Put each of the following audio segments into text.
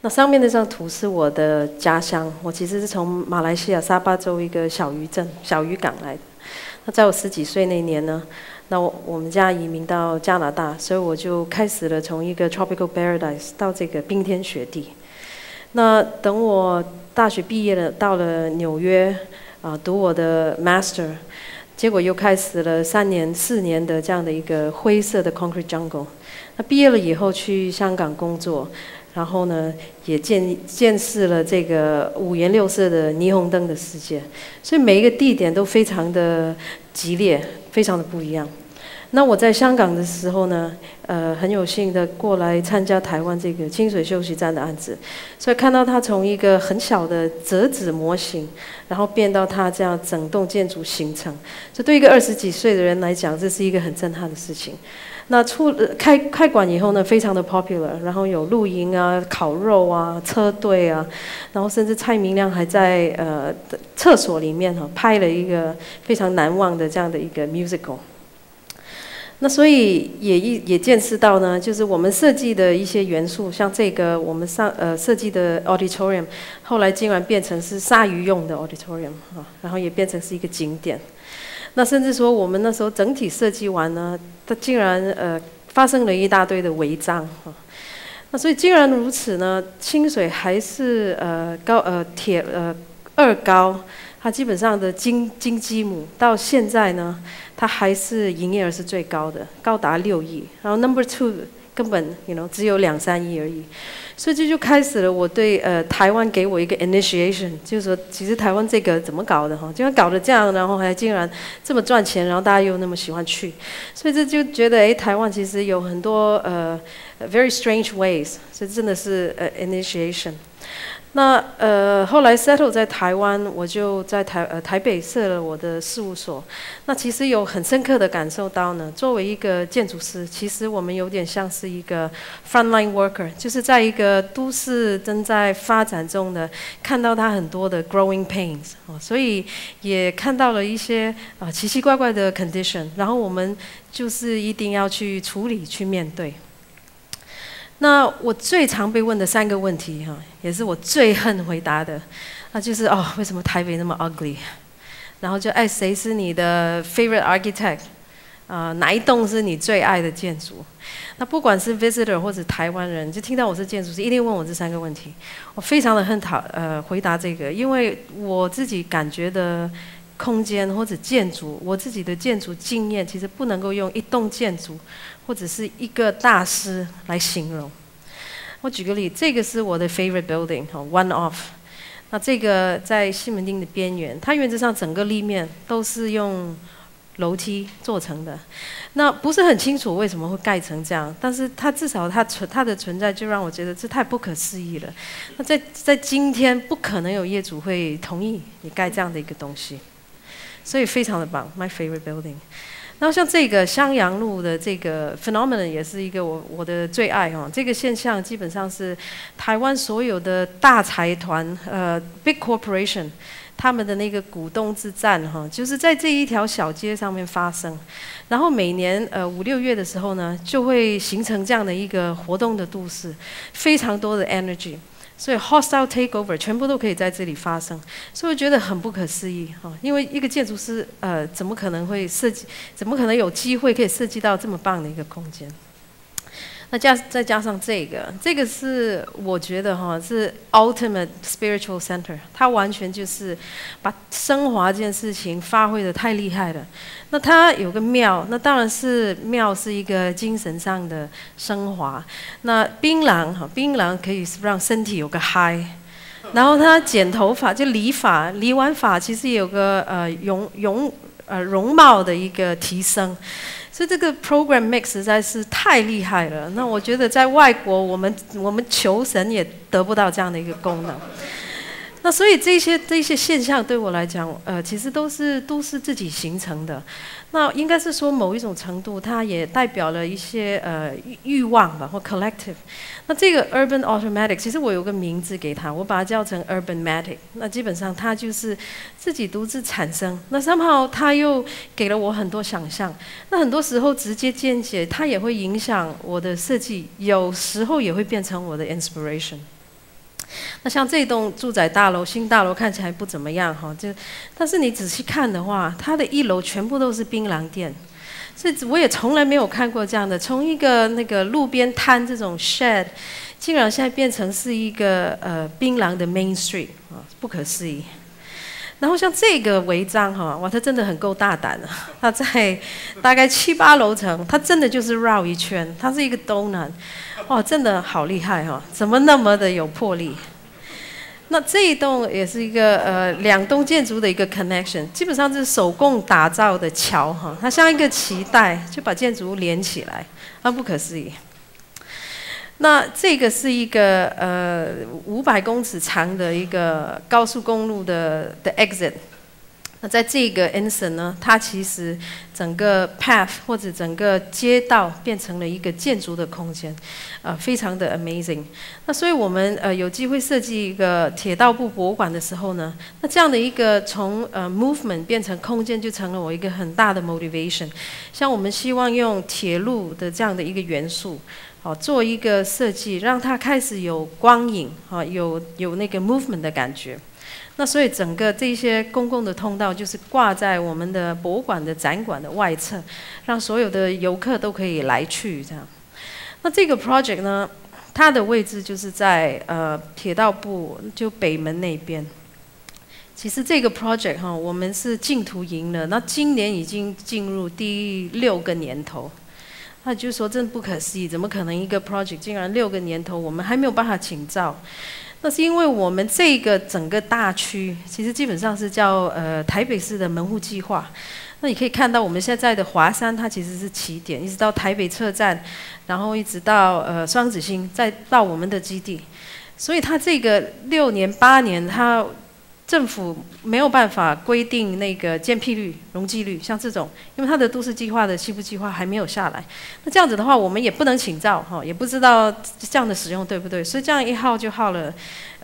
那上面那张图是我的家乡，我其实是从马来西亚沙巴州一个小渔镇、小渔港来的。那在我10几岁那年呢，那我们家移民到加拿大，所以我就开始了从一个 tropical paradise 到这个冰天雪地。那等我大学毕业了，到了纽约读我的 master， 结果又开始了3年、4年的这样的一个灰色的 concrete jungle。那毕业了以后去香港工作。然后呢，也见识了这个5颜6色的霓虹灯的世界，所以每一个地点都非常的激烈，非常的不一样。那我在香港的时候呢，很有幸的过来参加台湾这个清水休息站的案子，所以看到它从一个很小的折纸模型，然后变到它这样整栋建筑形成，这对一个20几岁的人来讲，这是一个很震撼的事情。那开馆以后呢，非常的 popular， 然后有露营啊、烤肉啊、车队啊，然后甚至蔡明亮还在厕所里面拍了一个非常难忘的这样的一个 musical。那所以也见识到呢，就是我们设计的一些元素，像这个我们设计的 auditorium， 后来竟然变成是鲨鱼用的 auditorium 然后也变成是一个景点。那甚至说，我们那时候整体设计完呢，它竟然发生了一大堆的违章那所以既然如此呢，清水还是2高，它基本上的金鸡母到现在呢，它还是营业额是最高的，高达6亿，然后 number 2根本只有2、3亿而已。所以这就开始了我对台湾给我一个 initiation， 就是说其实台湾这个怎么搞的竟然搞得这样，然后还竟然这么赚钱，然后大家又那么喜欢去，所以这就觉得台湾其实有很多very strange ways， 所以真的是initiation。那后来 settle 在台湾，我就在台北设了我的事务所。那其实有很深刻的感受到呢，作为一个建筑师，其实我们有点像是一个 frontline worker， 就是在一个都市正在发展中的，看到它很多的 growing pains， 所以也看到了一些奇奇怪怪的 condition， 然后我们就是一定要去处理、去面对。那我最常被问的3个问题也是我最恨回答的，那就是为什么台北那么 ugly？ 然后就谁是你的 favorite architect？ 哪一栋是你最爱的建筑？那不管是 visitor 或者台湾人，就听到我是建筑师，一定问我这3个问题。我非常的恨回答这个，因为我自己感觉的空间或者建筑，我自己的建筑经验其实不能够用一栋建筑或者是一个大师来形容。我举个例，这个是我的 favorite building one off。那这个在西门町的边缘，它原则上整个立面都是用楼梯做成的。那不是很清楚为什么会盖成这样，但是它至少它的存在就让我觉得这太不可思议了。那在今天不可能有业主会同意你盖这样的一个东西。所以非常的棒 ，my favorite building。然后像这个襄阳路的这个 phenomenon 也是一个我的最爱这个现象基本上是台湾所有的大财团big corporation 他们的那个股东之战就是在这一条小街上面发生。然后每年5、6月的时候呢，就会形成这样的一个活动的都市，非常多的 energy。所以 hostile takeover 全部都可以在这里发生，所以我觉得很不可思议因为一个建筑师怎么可能会设计，怎么可能有机会可以设计到这么棒的一个空间？那再加上这个是我觉得是 ultimate spiritual center， 它完全就是把升华这件事情发挥得太厉害了。那它有个庙，那当然是庙是一个精神上的升华。那槟榔可以让身体有个嗨，然后他剪头发就理发，理完发其实也有个容貌的一个提升。所以这个 program mix 实在是太厉害了。那我觉得在外国，我们求神也得不到这样的一个功能。那所以这些现象对我来讲，其实都是自己形成的。那应该是说某一种程度，它也代表了一些欲望吧，或 collective。那这个 urban automatic， 其实我有个名字给它，我把它叫成 urbanmatic。那基本上它就是自己独自产生。那somehow它又给了我很多想象。那很多时候直接间接，它也会影响我的设计，有时候也会变成我的 inspiration。那像这栋住宅大楼，新大楼看起来不怎么样哈，但是你仔细看的话，它的1楼全部都是槟榔店，所以我也从来没有看过这样的，从一个那个路边摊这种 shed， 竟然现在变成是一个槟榔的 main street 啊，不可思议。然后像这个违章哈，哇，它真的很够大胆了。它在大概7、8楼层，它真的就是绕一圈，它是一个 donut， 哇，真的好厉害哈！怎么那么的有魄力？那这一栋也是一个2栋建筑的一个 connection， 基本上是手工打造的桥哈，它像一个脐带，就把建筑物连起来，啊，不可思议。那这个是一个500公尺长的一个高速公路的 exit。那在这个 instant 呢，它其实整个 path 或者整个街道变成了一个建筑的空间，非常的 amazing。那所以我们有机会设计一个铁道部博物馆的时候呢，那这样的一个从movement 变成空间，就成了我一个很大的 motivation。像我们希望用铁路的这样的一个元素。做一个设计，让它开始有光影，有那个 movement 的感觉。那所以整个这些公共的通道就是挂在我们的博物馆的展馆的外侧，让所有的游客都可以来去这样。那这个 project 呢，它的位置就是在铁道部就北门那边。其实这个 project 哈，我们是竞图赢了，那今年已经进入第6个年头。那就说真不可思议，怎么可能一个 project 竟然6个年头，我们还没有办法请照？那是因为我们这个整个大区，其实基本上是叫台北市的门户计划。那你可以看到我们现在的华山，它其实是起点，一直到台北车站，然后一直到双子星，再到我们的基地。所以它这个6年8年，它政府没有办法规定那个建蔽率、容积率，像这种，因为它的都市计划的西部计划还没有下来。那这样子的话，我们也不能请照哈，也不知道这样的使用对不对，所以这样一耗就耗了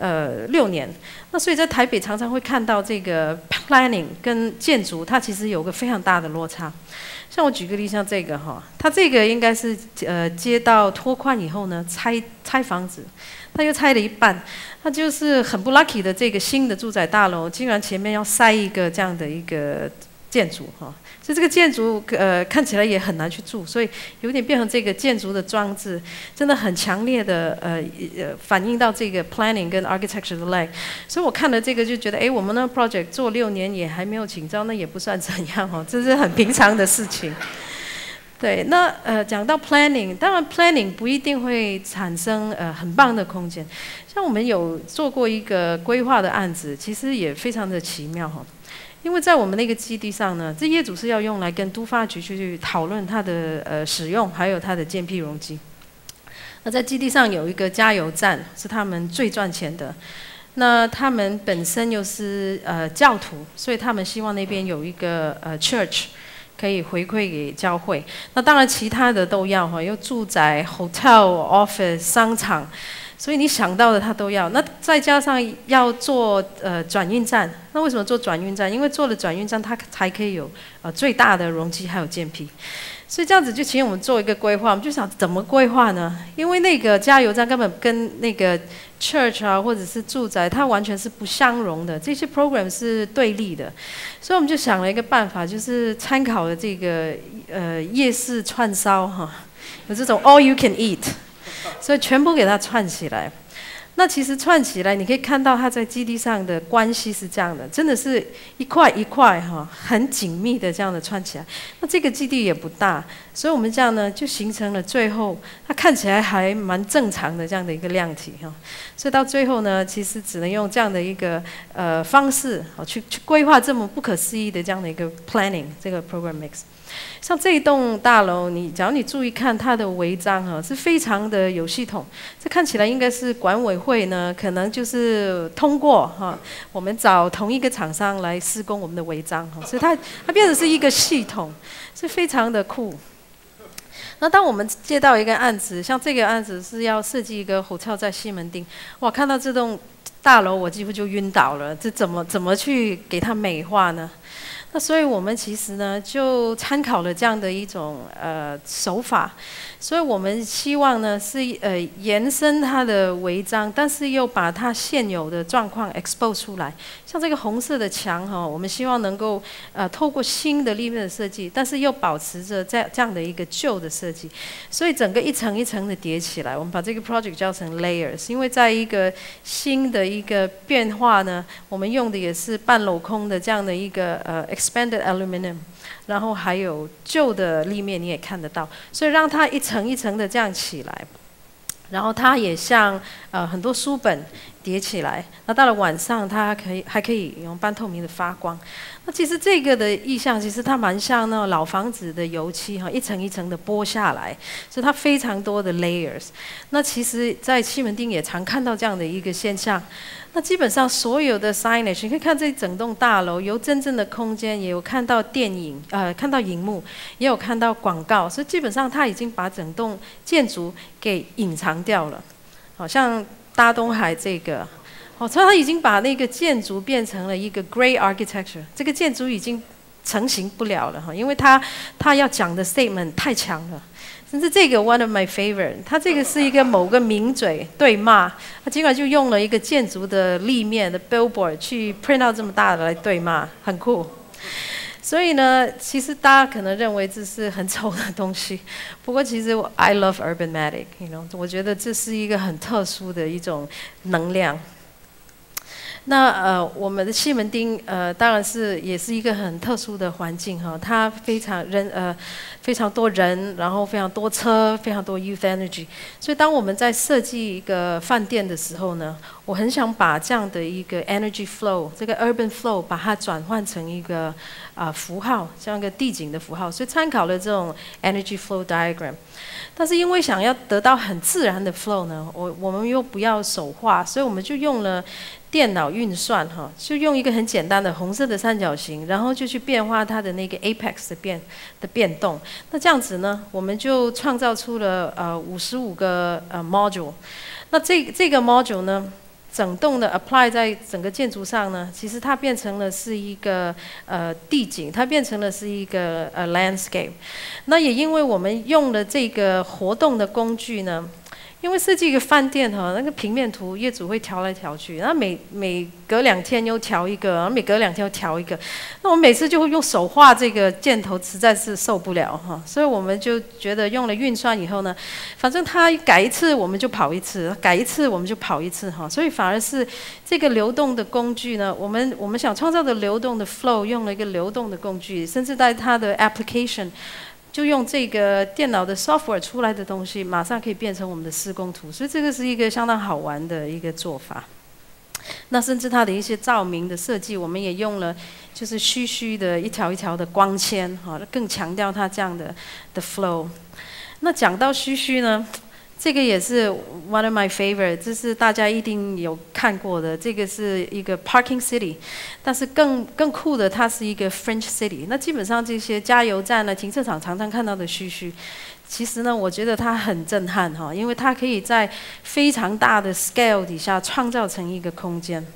6年。那所以在台北常常会看到这个 planning 跟建筑，它其实有个非常大的落差。像我举个例，像这个哈，它这个应该是街道拓宽以后呢，拆房子。他又拆了一半，他就是很不 lucky 的这个新的住宅大楼，竟然前面要塞一个这样的一个建筑哈，所以这个建筑看起来也很难去住，所以有点变成这个建筑的装置，真的很强烈的反映到这个 planning 跟 architecture 的 lag， 所以我看了这个就觉得，我们那个 project 做6年也还没有请照，那也不算怎样哈，这是很平常的事情。对，那讲到 planning， 当然 planning 不一定会产生很棒的空间。像我们有做过一个规划的案子，其实也非常的奇妙哈。因为在我们那个基地上呢，这业主是要用来跟都发局去讨论它的使用，还有它的建蔽容积。那在基地上有一个加油站，是他们最赚钱的。那他们本身又是教徒，所以他们希望那边有一个church。可以回馈给教会，那当然其他的都要哈，有住宅、hotel、office、商场，所以你想到的它都要。那再加上要做转运站，那为什么做转运站？因为做了转运站，它才可以有最大的容积还有建蔽。所以这样子就请我们做一个规划，我们就想怎么规划呢？因为那个加油站根本跟那个 church 啊或者是住宅，它完全是不相容的，这些 program 是对立的。所以我们就想了一个办法，就是参考了这个夜市串烧哈，有这种 all you can eat， 所以全部给它串起来。那其实串起来，你可以看到它在基地上的关系是这样的，真的是一块一块哈，很紧密的这样的串起来。那这个基地也不大，所以我们这样呢，就形成了最后它看起来还蛮正常的这样的一个量体哈。所以到最后呢，其实只能用这样的一个方式去规划这么不可思议的这样的一个 planning 这个 program mix。像这一栋大楼，假如你注意看它的违章哈，是非常的有系统。这看起来应该是管委会呢，可能就是通过哈，我们找同一个厂商来施工我们的违章哈，所以它变成是一个系统，是非常的酷。那当我们接到一个案子，像这个案子是要设计一个hotel在西门町，哇，看到这栋大楼我几乎就晕倒了，这怎么去给它美化呢？那所以我们其实呢就参考了这样的一种手法，所以我们希望呢是延伸它的违章，但是又把它现有的状况 expose 出来。像这个红色的墙哈，我们希望能够透过新的立面的设计，但是又保持着这样的一个旧的设计，所以整个一层一层的叠起来。我们把这个 project 叫成 layers， 因为在一个新的一个变化呢，我们用的也是半镂空的这样的一个expanded aluminum， 然后还有旧的立面你也看得到，所以让它一层一层的这样起来，然后它也像很多书本叠起来，那到了晚上它还可以用半透明的发光。那其实这个的意象其实它蛮像那种老房子的油漆哈，一层一层的剥下来，所以它非常多的 layers。那其实在西门町也常看到这样的一个现象。那基本上所有的 signage， 你可以看这整栋大楼，有真正的空间，也有看到电影，看到荧幕，也有看到广告，所以基本上它已经把整栋建筑给隐藏掉了。好像大东海这个，所以它已经把那个建筑变成了一个 grey architecture， 这个建筑已经成型不了了哈，因为它要讲的 statement 太强了。甚至这个 one of my favorite， 它这个是一个某个名嘴对骂，他尽管就用了一个建筑的立面的 billboard 去 print out 这么大的来对骂，很酷。所以呢，其实大家可能认为这是很丑的东西，不过其实I love Urbanmatic， 我觉得这是一个很特殊的一种能量。那我们的西门町当然也是一个很特殊的环境哈，它非常多人，然后非常多车，非常多 youth energy。所以当我们在设计一个饭店的时候呢，我很想把这样的一个 energy flow， 这个 urban flow， 把它转换成一个符号，像一个地景的符号。所以参考了这种 energy flow diagram。但是因为想要得到很自然的 flow 呢，我们又不要手画，所以我们就用了电脑运算哈，就用一个很简单的红色的三角形，然后就去变化它的那个 apex 的变动。那这样子呢，我们就创造出了55个module。那这个 module 呢，整栋的 apply 在整个建筑上呢，其实它变成了是一个地景，它变成了是一个landscape。那也因为我们用了这个活动的工具呢。因为设计一个饭店哈，那个平面图业主会调来调去，然后每隔2天又调一个，然后每隔2天又调一个，那我每次就会用手画这个箭头，实在是受不了哈，所以我们就觉得用了运算以后呢，反正它改一次我们就跑一次，改一次我们就跑一次哈，所以反而是这个流动的工具呢，我们想创造的流动的 flow 用了一个流动的工具，甚至在它的 application。就用这个电脑的 software 出来的东西，马上可以变成我们的施工图，所以这个是一个相当好玩的一个做法。那甚至它的一些照明的设计，我们也用了就是虚虚的一条一条的光纤，更强调它这样的flow。那讲到虚虚呢？这个也是 one of my favorite， 这是大家一定有看过的。这个是一个 parking city， 但是更酷的，它是一个 French city。那基本上这些加油站呢、停车场常常看到的虚虚，其实呢，我觉得它很震撼哈，因为它可以在非常大的 scale 底下创造成一个空间。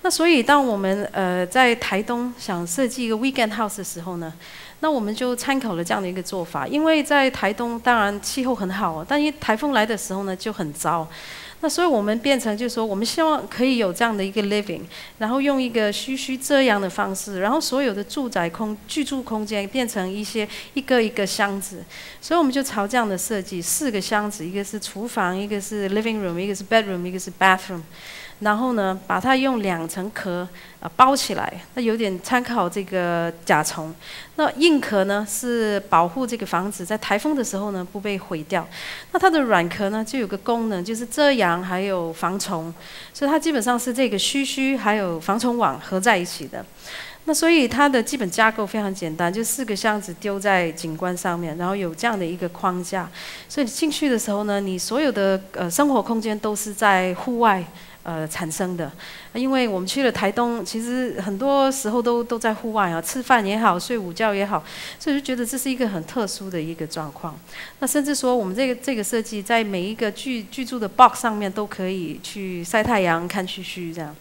那所以当我们在台东想设计一个 weekend house 的时候呢，那我们就参考了这样的一个做法。因为在台东当然气候很好，但因为台风来的时候呢就很糟。那所以我们变成就是说，我们希望可以有这样的一个 living， 然后用一个虚虚遮阳的方式，然后所有的居住空间变成一个一个箱子。所以我们就朝这样的设计，4个箱子，一个是厨房，一个是 living room， 一个是 bedroom， 一个是 bathroom。然后呢，把它用2层壳包起来，那有点参考这个甲虫。那硬壳呢是保护这个房子在台风的时候呢不被毁掉。那它的软壳呢就有个功能，就是遮阳还有防虫，所以它基本上是这个须须还有防虫网合在一起的。那所以它的基本架构非常简单，就4个箱子丢在景观上面，然后有这样的一个框架。所以进去的时候呢，你所有的生活空间都是在户外。产生的，因为我们去了台东，其实很多时候都在户外啊，吃饭也好，睡午觉也好，所以就觉得这是一个很特殊的一个状况。那甚至说，我们这个设计在每一个居住的 box 上面都可以去晒太阳、看须须这样。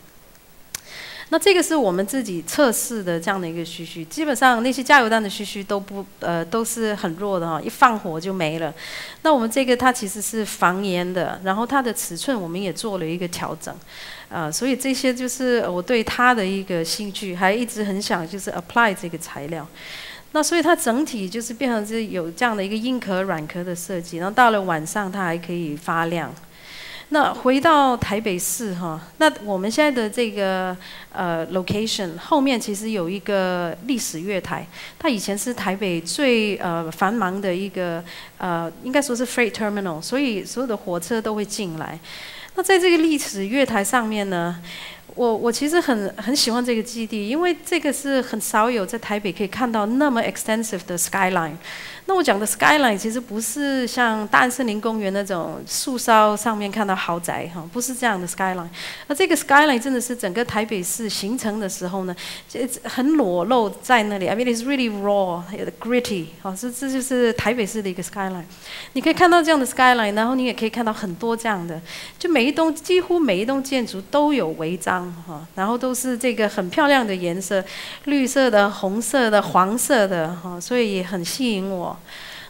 那这个是我们自己测试的这样的一个须须，基本上那些加油弹的须须都是很弱的哈，一放火就没了。那我们这个它其实是防烟的，然后它的尺寸我们也做了一个调整，所以这些就是我对它的一个兴趣，还一直很想就是 apply 这个材料。那所以它整体就是变成是有这样的一个硬壳软壳的设计，然后到了晚上它还可以发亮。那回到台北市哈，那我们现在的这个location 后面其实有一个历史月台，它以前是台北最繁忙的一个应该说是 freight terminal， 所以所有的火车都会进来。那在这个历史月台上面呢，我其实很喜欢这个基地，因为这个是很少有在台北可以看到那么 extensive 的 skyline。那我讲的 skyline 其实不是像大安森林公园那种树梢上面看到豪宅哈，不是这样的 skyline。那这个 skyline 真的是整个台北市形成的时候呢，很裸露在那里。I mean it's really raw, gritty。好，这就是台北市的一个 skyline。你可以看到这样的 skyline， 然后你也可以看到很多这样的，就几乎每一栋建筑都有违章哈，然后都是这个很漂亮的颜色，绿色的、红色的、黄色的哈，所以也很吸引我。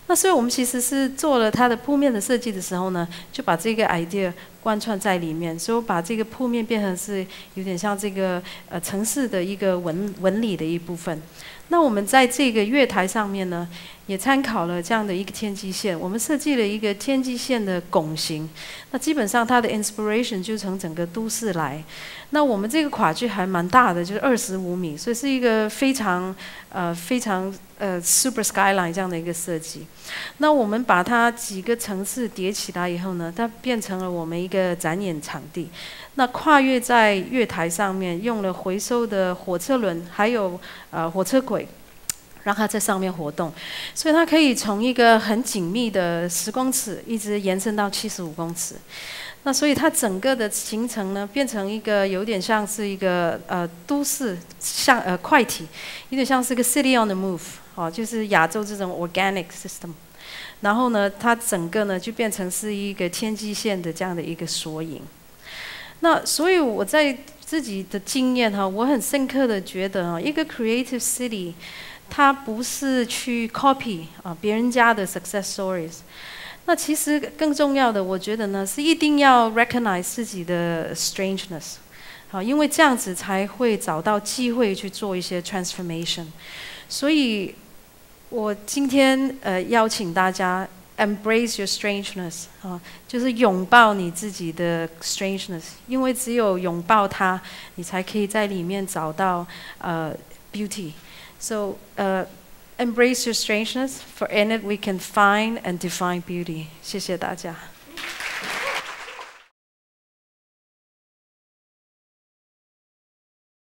那所以我们其实是做了它的铺面的设计的时候呢，就把这个 idea 贯穿在里面，所以我把这个铺面变成是有点像这个城市的一个纹理的一部分。那我们在这个月台上面呢，也参考了这样的一个天际线，我们设计了一个天际线的拱形。那基本上它的 inspiration 就从整个都市来。那我们这个跨距还蛮大的，就是25米，所以是一个非常super skyline 这样的一个设计。那我们把它几个层次叠起来以后呢，它变成了我们一个展演场地。那跨越在月台上面，用了回收的火车轮，还有火车轨，让它在上面活动，所以它可以从一个很紧密的10公尺，一直延伸到75公尺。那所以它整个的形成呢，变成一个有点像是一个都市快体，有点像是个 city on the move， 哦，就是亚洲这种 organic system。然后呢，它整个呢就变成是一个天际线的这样的一个缩影。那所以我在自己的经验哈，我很深刻的觉得哈，一个 creative city， 它不是去 copy 别人家的 success stories。那其实更重要的，我觉得呢，是一定要 recognize 自己的 strangeness， 好，因为这样子才会找到机会去做一些 transformation。所以，我今天邀请大家 embrace your strangeness， 就是拥抱你自己的 strangeness， 因为只有拥抱它，你才可以在里面找到beauty。So embrace your strangeness, for in it we can find and define beauty. 谢谢大家。